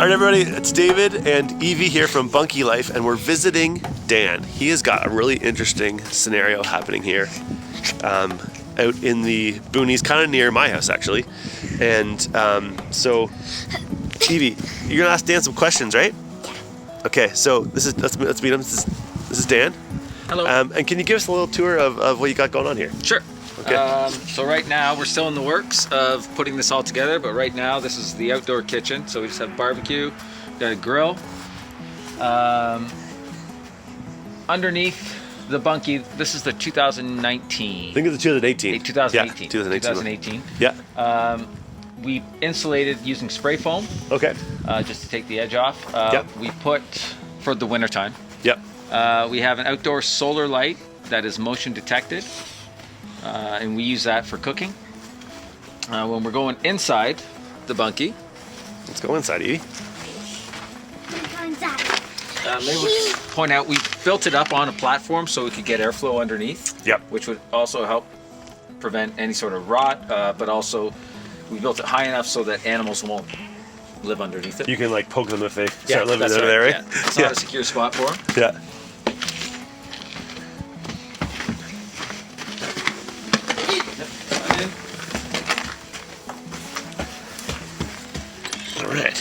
Alright everybody, it's David and Evie here from Bunkie Life, and we're visiting Dan. He has got a really interesting scenario happening here out in the boonies, kind of near my house actually. And so Evie, you're gonna ask Dan some questions, right? Okay, so let's meet him. This is Dan. Hello. And can you give us a little tour of what you got going on here? Sure. Okay. So right now we're still in the works of putting this all together, but right now this is the outdoor kitchen. So we just have barbecue, got a grill. Underneath the Bunkie, this is the 2019. I think it's the 2018. 2018. Yeah, 2018. 2018. Yeah. We insulated using spray foam. Okay. Just to take the edge off. Yep. We put, for the winter time. Yep. We have an outdoor solar light that is motion detected. And we use that for cooking. When we're going inside the Bunkie. Let's go inside, Evie. Maybe we'll point out we built it up on a platform so we could get airflow underneath. Yep. Which would also help prevent any sort of rot, but also we built it high enough so that animals won't live underneath it. You can like poke them if they start living that's over there, right? Yeah. It's not a secure spot for them. Yeah. All right.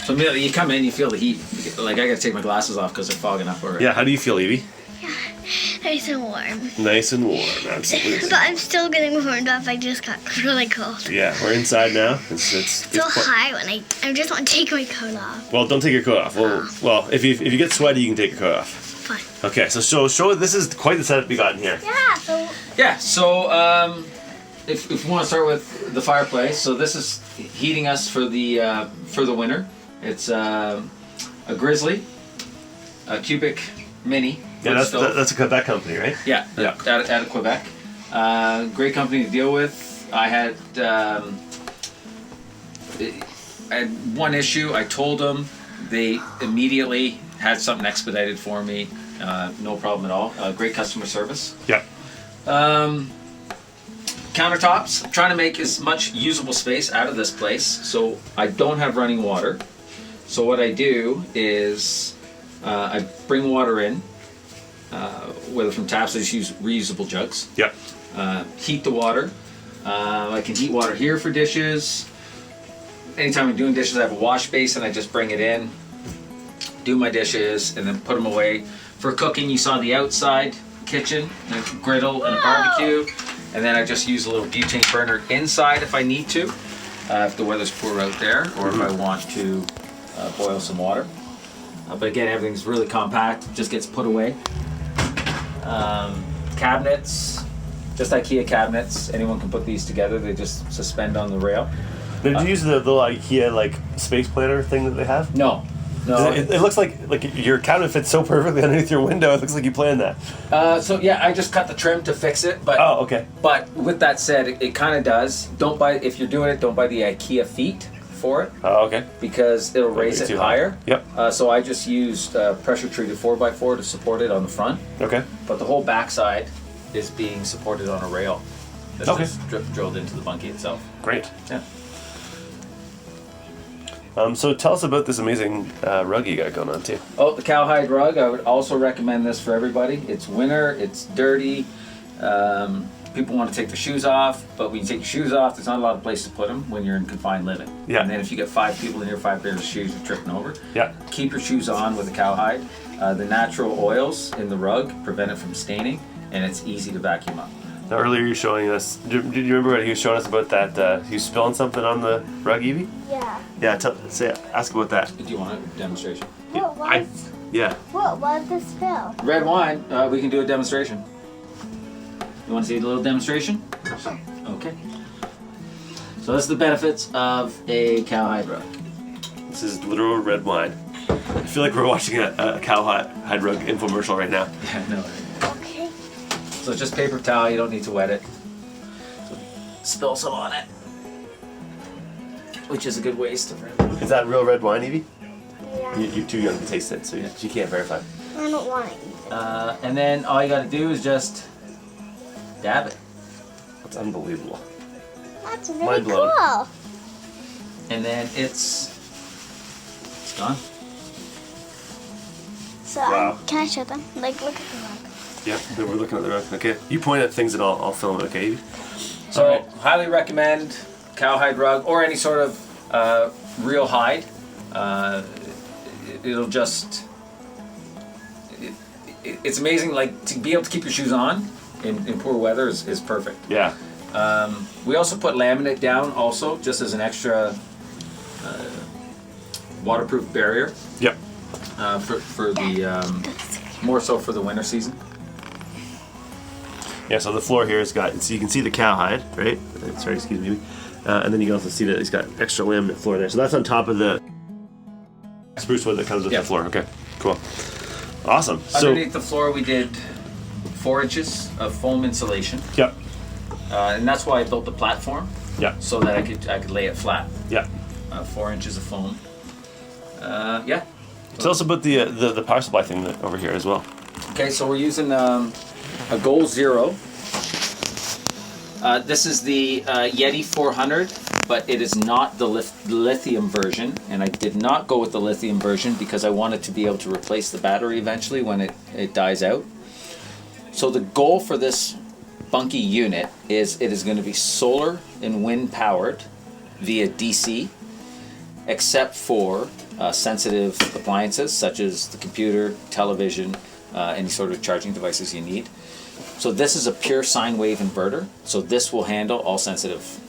So immediately you come in, you feel the heat. Like I gotta take my glasses off because they're fogging up already. Yeah, how do you feel, Evie? Nice and warm. Nice and warm, absolutely. But I'm still getting warmed up. I just got really cold. Yeah, we're inside now. It's So high when I just want to take my coat off. Well, don't take your coat off. Well, if you get sweaty, you can take your coat off. Fine. Okay, so show this is quite the setup we got in here. Yeah. So if we want to start with the fireplace, so this is heating us for the winter. It's a Grizzly, a cubic mini. Yeah, that's a Quebec company, right? Yeah, Yeah. Out of Quebec. Great company to deal with. I had one issue. I told them. They immediately had something expedited for me. No problem at all. Great customer service. Yeah. Countertops. I'm trying to make as much usable space out of this place, so I don't have running water. So what I do is I bring water in. Whether from taps, I just use reusable jugs. Yep. Heat the water. I can heat water here for dishes. Anytime I'm doing dishes, I have a wash basin. I just bring it in, do my dishes, and then put them away. For cooking, you saw the outside kitchen, a griddle and a barbecue. And then I just use a little butane burner inside if I need to, if the weather's poor out there, or if I want to boil some water. But again, everything's really compact, just gets put away. Cabinets, just IKEA cabinets. Anyone can put these together. They just suspend on the rail. Did you use the little IKEA like space planner thing that they have? No. It looks like your cabinet fits so perfectly underneath your window. It looks like you planned that. So yeah, I just cut the trim to fix it. But oh, okay. But with that said, it kind of does. Don't buy if you're doing it. Don't buy the IKEA feet for it. Oh, okay. Because it'll raise it higher. Yep. So I just used pressure treated 4x4 to support it on the front. Okay. But the whole backside is being supported on a rail that's just drilled into the Bunkie itself. Great. Yeah. So tell us about this amazing rug you got going on too. Oh, the cowhide rug. I would also recommend this for everybody. It's winter. It's dirty. People want to take their shoes off, but when you take your shoes off, there's not a lot of place to put them when you're in confined living. Yeah. And then if you get 5 people in here, 5 pairs of shoes, you're tripping over. Yeah. Keep your shoes on with the cowhide. The natural oils in the rug prevent it from staining, and it's easy to vacuum up. Now, earlier you were showing us. Did you remember what he was showing us about that? He was spilling something on the rug, Evie? Yeah. Yeah. Ask about that. Do you want a demonstration? What was the spill? Red wine. We can do a demonstration. You want to see a little demonstration? Sure. Okay. So that's the benefits of a cowhide rug. This is literal red wine. I feel like we're watching a cowhide rug infomercial right now. Yeah, no. Okay. So it's just paper towel. You don't need to wet it. So spill some on it, which is a good waste of red. Is that real red wine, Evie? Yeah. You're too young to taste it, so you can't verify. I don't want to eat it. And then all you got to do is just dab it. That's unbelievable. That's really Mind blown. cool. And then it's Done. So Wow. can I show them? Like, look at the rug. Yeah, we're looking at the rug. Okay, you point at things and I'll film it. Okay. So All right. highly recommend cowhide rug or any sort of real hide. It'll just it's amazing. Like to be able to keep your shoes on in poor weather is perfect. Yeah. We also put laminate down also just as an extra waterproof barrier Yep. for the more so for the winter season. Yeah, so the floor here has got, so you can see the cowhide, right? Sorry, excuse me. And then you can also see that it's got extra laminate floor there. So that's on top of the spruce wood that comes with Yeah. the floor. Okay, cool. Awesome. So, Underneath the floor we did 4 inches of foam insulation, yep, and that's why I built the platform yep, so that I could lay it flat. yep. 4 inches of foam. Yeah. Tell us about the power supply thing over here as well. Okay, so we're using a Goal Zero. This is the Yeti 400, but it is not the lithium version, and I did not go with the lithium version because I wanted to be able to replace the battery eventually when it dies out. So the goal for this Bunkie unit is it is going to be solar and wind powered via DC, except for sensitive appliances such as the computer, television, any sort of charging devices you need. So this is a pure sine wave inverter, so this will handle all sensitive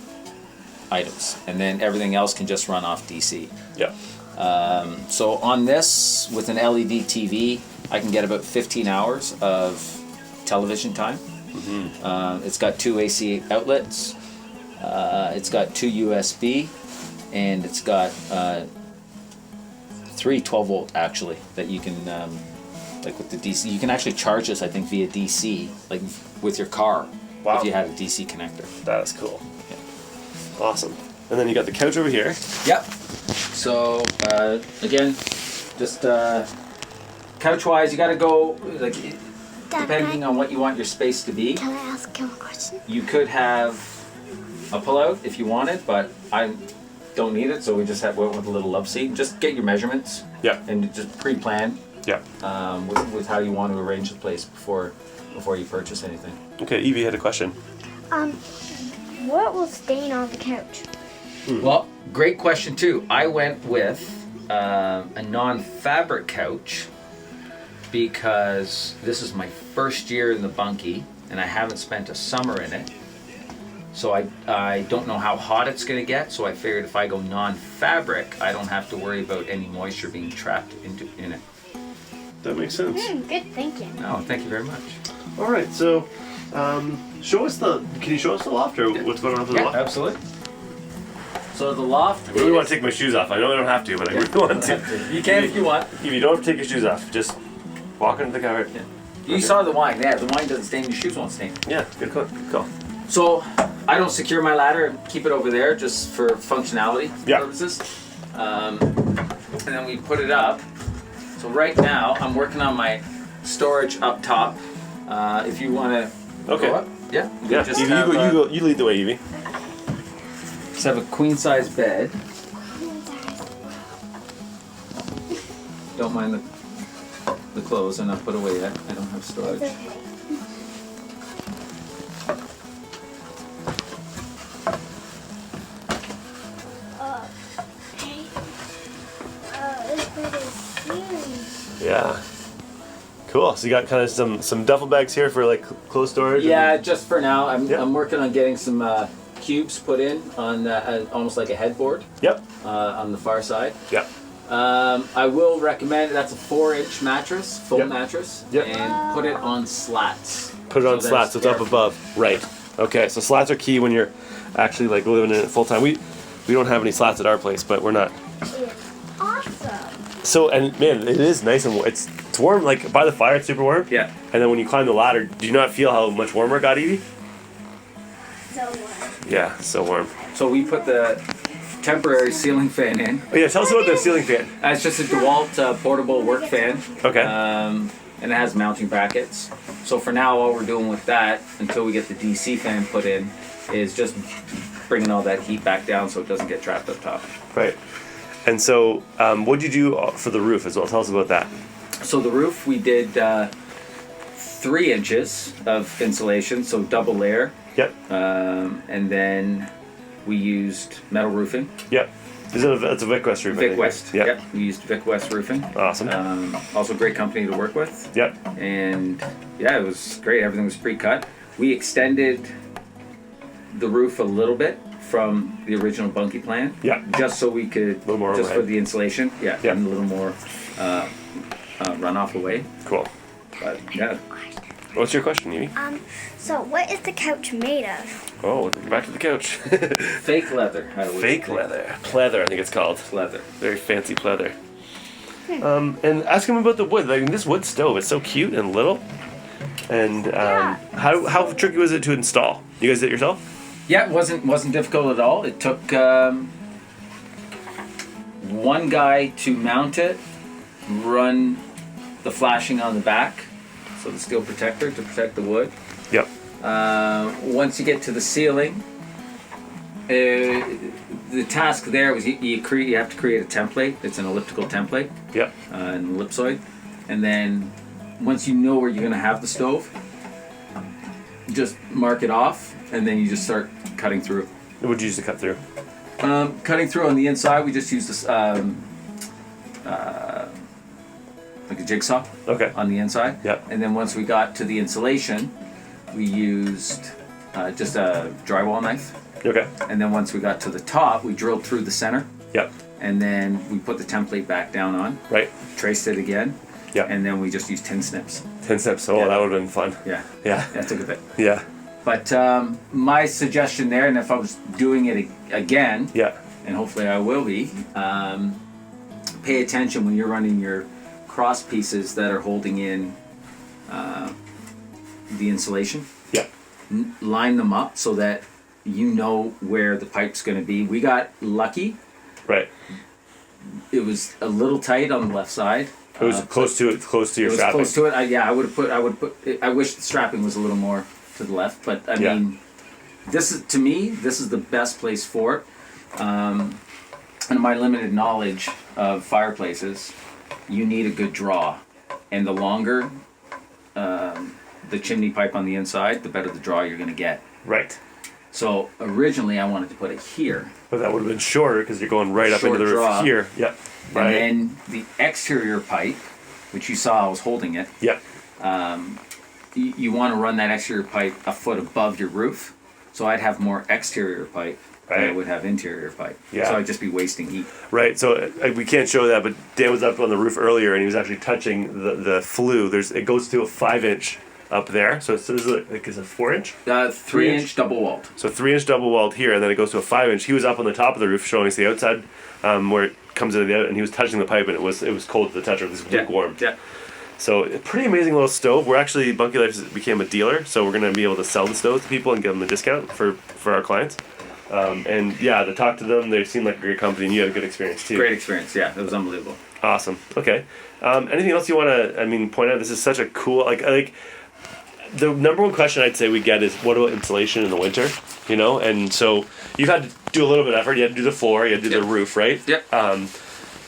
items, and then everything else can just run off DC. Yep. So on this, with an LED TV, I can get about 15 hours of television time. Mm-hmm. It's got 2 AC outlets, it's got 2 USB, and it's got 3 12-volt actually that you can, like with the DC, you can actually charge this I think via DC, like with your car. Wow. If you had a DC connector. That is cool. Awesome. And then you got the couch over here. Yep. So again, just couch-wise, you got to go like Dad, depending on what you want your space to be. can I ask him a question? You could have a pull-out if you wanted, but I don't need it, so we just went with a little love seat. Just get your measurements. Yep. And just pre-plan Yep. with how you want to arrange the place before you purchase anything. Okay, Evie had a question. What will stain on the couch? Well, great question too. I went with a non-fabric couch because this is my first year in the Bunkie and I haven't spent a summer in it. So I don't know how hot it's going to get, so I figured if I go non-fabric, I don't have to worry about any moisture being trapped in it. That makes sense. Good thinking. No, thank you very much. All right, so show us can you show us the loft or what's going on with the loft? Absolutely. So the loft. I really want to take my shoes off. I know I don't have to, but I really want to. You can if you want. If you don't have to take your shoes off, just walk into the car. Yeah. You saw the wine. Yeah, the wine doesn't stain. Your shoes won't stain. Yeah, good call. Good call. So I don't secure my ladder and keep it over there just for functionality purposes. And then we put it up. So right now I'm working on my storage up top. If you want to Okay. go up, yeah. Yeah, Just Evie, you lead the way, Evie. Just have a queen size bed. Don't mind the clothes, they're not put away yet. I don't have storage. This bed is huge. Yeah. Cool. So you got kind of some duffel bags here for like clothes storage. Yeah, just for now. Yeah. I'm working on getting some cubes put in on almost like a headboard Yep. on the far side. Yep. I will recommend that's a 4-inch mattress, full Yep. mattress, Yep. and put it on slats. Put it on So slats. So it's up above. Right. Okay. So slats are key when you're actually like living in it full time. We don't have any slats at our place, but we're not. It's awesome. So and man, it is nice and it's warm. Like by the fire, it's super warm. Yeah. And then when you climb the ladder, do you not feel how much warmer it got, Evie? So warm. Yeah, so warm. So we put the temporary ceiling fan in. Oh yeah, tell us about the ceiling fan. It's just a DeWalt portable work fan. Okay. And it has mounting brackets. So for now, all we're doing with that, until we get the DC fan put in, is just bringing all that heat back down so it doesn't get trapped up top. Right. And so, what did you do for the roof as well? Tell us about that. So the roof, we did 3 inches of insulation, so double layer. Yep. And then we used metal roofing. Yep. That's a Vic West roof. Vic West. Yep. We used Vic West roofing. Awesome. Also a great company to work with. Yep. And yeah, it was great. Everything was pre-cut. We extended the roof a little bit from the original Bunkie plan. Yeah. Just so we could, A little more just overhead. for the insulation. Yeah. Yeah. And a little more runoff away. Cool. But yeah. What's your question, Evie? So what is the couch made of? Oh, back to the couch. Fake leather. I would Fake say. leather. Pleather, I think it's called. Leather. Very fancy pleather. And ask him about the wood. Like this wood stove, it's so cute and little. And how tricky was it to install? You guys did it yourself? Yeah, it wasn't difficult at all. It took one guy to mount it, run the flashing on the back, so the steel protector to protect the wood. Yep. Once you get to the ceiling, the task there was you have to create a template. It's an elliptical template, Yep. an ellipsoid, and then once you know where you're going to have the stove, just mark it off, and then you just start cutting through. What would you use to cut through? Cutting through on the inside, we just used this like a jigsaw Okay. on the inside. Yep. And then once we got to the insulation, we used just a drywall knife. Okay. And then once we got to the top, we drilled through the center, Yep. and then we put the template back down on, Right. traced it again, Yep. and then we just used tin snips. 10 steps. Oh, Yeah. that would have been fun. Yeah. Yeah. That took a bit. Yeah. But my suggestion there, and if I was doing it again, Yeah. and hopefully I will be, pay attention when you're running your cross pieces that are holding in the insulation. Yeah. Line them up so that you know where the pipe's going to be. We got lucky. Right. It was a little tight on the left side. It was close to It your was strapping. close to it. I would put. I wish the strapping was a little more to the left, but I Yeah. mean, this is the best place for it. In my limited knowledge of fireplaces, you need a good draw, and the longer the chimney pipe on the inside, the better the draw you're going to get. Right. So originally, I wanted to put it here, But that would have been shorter because you're going right up into Short the roof draw. here. Yep. Right. and then the exterior pipe, which you saw I was holding it. Yep. You want to run that exterior pipe a foot above your roof, so I'd have more exterior pipe than I Right. would have interior pipe. Yeah. So I'd just be wasting heat. Right. So we can't show that, but Dan was up on the roof earlier and he was actually touching the flue. It goes to a 5-inch up there. So it's like it's a 4-inch. 3-inch double walled. So 3-inch double walled here, and then it goes to a 5-inch. He was up on the top of the roof showing us the outside, where it comes into the out, and he was touching the pipe, and it was cold to the touch. It was lukewarm. Yeah. So a pretty amazing little stove. We're actually Bunkie Life became a dealer, so we're gonna be able to sell the stove to people and give them a discount for our clients. And yeah, to talk to them, they seem like a great company, and you had a good experience too. Great experience. Yeah, it was unbelievable. Awesome. Okay. Anything else you want to, point out? This is such a cool, like the number one question I'd say we get is, what about insulation in the winter? And so you've had to do a little bit of effort. You had to do the floor, you had to do the roof, right? Yep.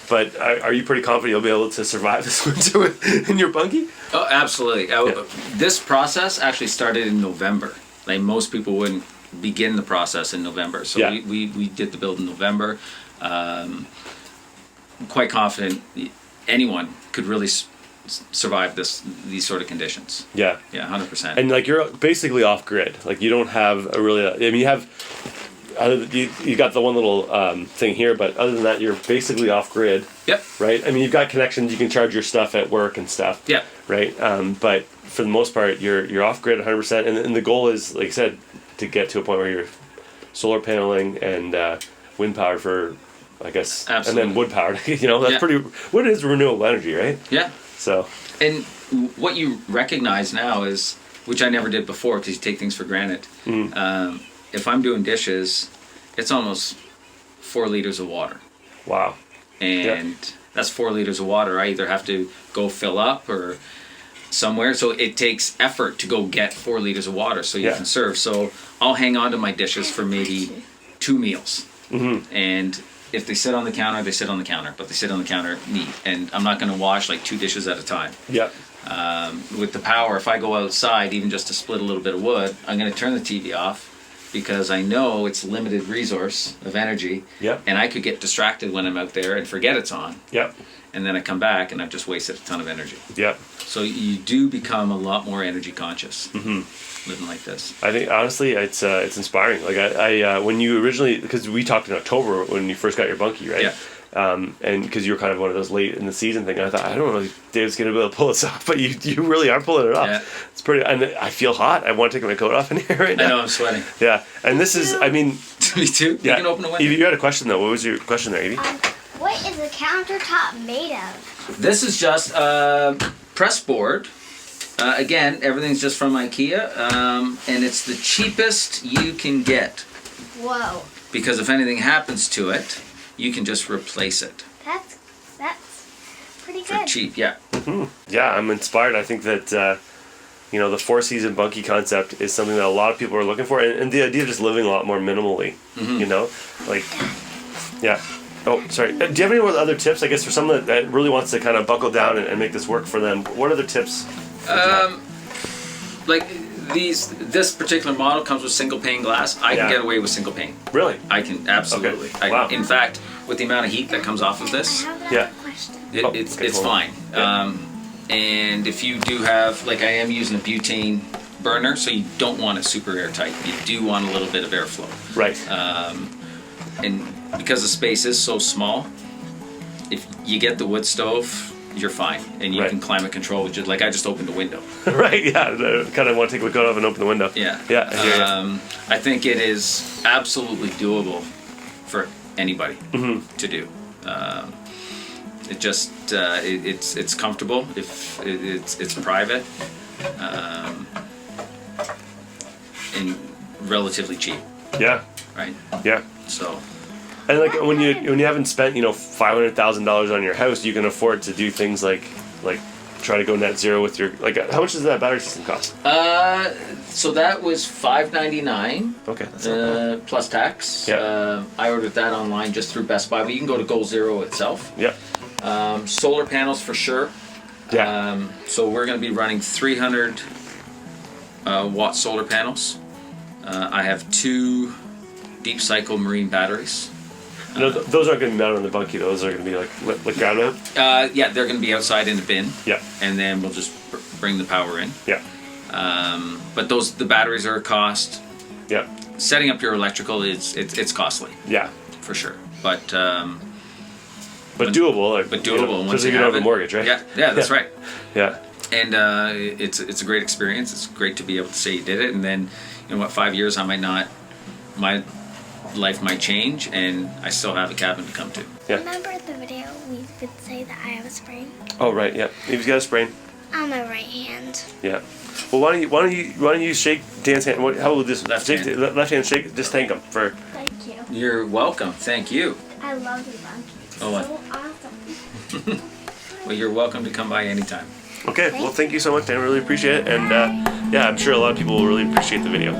But are you pretty confident you'll be able to survive this winter in your bunkie? Oh, absolutely. This process actually started in November. Like most people wouldn't begin the process in November. So Yeah. we did the build in November. Quite confident anyone could really survive these sort of conditions. Yeah. Yeah, 100%. And like you're basically off grid. Like you don't have a really. You have. You got the one little thing here, but other than that, you're basically off grid. Yep. Right. You've got connections. You can charge your stuff at work and stuff. Yep. Right. But for the most part, you're off grid 100%. And the goal is, like I said, to get to a point where you're solar paneling and wind powered for, I guess, Absolutely. and then wood powered. That's pretty. Wood is renewable energy, right? Yeah. So. And what you recognize now is, which I never did before because you take things for granted. If I'm doing dishes, it's almost 4 liters of water. Wow. And that's 4 liters of water. I either have to go fill up or somewhere. So it takes effort to go get 4 liters of water so you can serve. So I'll hang on to my dishes for maybe 2 meals. And if they sit on the counter, they sit on the counter, but they sit on the counter neat. And I'm not going to wash like 2 dishes at a time. Yeah. With the power, if I go outside, even just to split a little bit of wood, I'm going to turn the TV off because I know it's limited resource of energy. Yep. And I could get distracted when I'm out there and forget it's on. Yep. And then I come back and I've just wasted a ton of energy. Yep. So you do become a lot more energy conscious living like this. I think honestly, it's inspiring. Like I when you originally, because we talked in October when you first got your Bunkie, right? Yeah. And because you were kind of one of those late in the season thing, I thought, I don't know if Dave's gonna be able to pull this off, but you really are pulling it off. Yeah. It's pretty, and I feel hot. I want to take my coat off in here right now. I know, I'm sweating. Yeah, and this is, I mean, Me too. yeah. You can open the window. Evie, you had a question though. What was your question there, Evie? What is the countertop made of? This is just press board. Again, everything's just from IKEA, and it's the cheapest you can get Whoa. because if anything happens to it, you can just replace it That's pretty for good. cheap. Yeah. Yeah, I'm inspired. I think that the 4-season Bunkie concept is something that a lot of people are looking for, and the idea of just living a lot more minimally. Like, yeah. Oh, sorry. Do you have any other tips? I guess for someone that really wants to kind of buckle down and make this work for them, what other tips? Like this particular model comes with single pane glass. I can get away with single pane. Really? I can absolutely. Okay. Wow. In fact, with the amount of heat that comes off of this, I have Yeah. another question. it's fine. Yeah. And if you do have, like I am using a butane burner, so you don't want it super airtight. You do want a little bit of airflow. Right. And because the space is so small, if you get the wood stove, you're fine, and you Right. can climate control. Which is like I just opened the window. Right. Yeah. I kind of want to take my coat off and open the window. Yeah. Yeah. I hear ya. I think it is absolutely doable for anybody to do. It just it's comfortable if it's private, and relatively cheap, Yeah. right? Yeah. So. And like when you haven't spent $500,000 on your house, you can afford to do things like try to go net zero with your how much does that battery system cost? So that was $5.99. Okay, that's not bad. Plus tax. Yeah. I ordered that online just through Best Buy, but you can go to Goal Zero itself. Yep. Solar panels for sure. Yeah. So we're going to be running 300 watt solar panels. I have 2 deep cycle marine batteries. No, those aren't going to be mounted on the Bunkie. Those are going to be like ground mount. Yeah, they're going to be outside in the bin. Yeah. And then we'll just bring the power in. Yeah. But the batteries are a cost. Yeah. Setting up your electrical it's costly Yeah. for sure. But doable. but doable. Because you don't have a mortgage, right? Yeah, that's right. Yeah. And it's a great experience. It's great to be able to say you did it, and then 5 years my life might change, and I still have a cabin to come to. Yeah. Remember the video we would say that I have a sprain Oh right. Yeah. You've got a sprain. on my right hand? Yeah. Well, why don't you shake Dan's hand? How will this Left hand. left hand shake? Just thank him for. Thank you. You're welcome. Thank you. I love you, Bunkie. It's Oh, what? so awesome. Well, you're welcome to come by anytime. Okay. Well, thank you so much, Dan. I really appreciate it, and yeah, I'm sure a lot of people will really appreciate the video.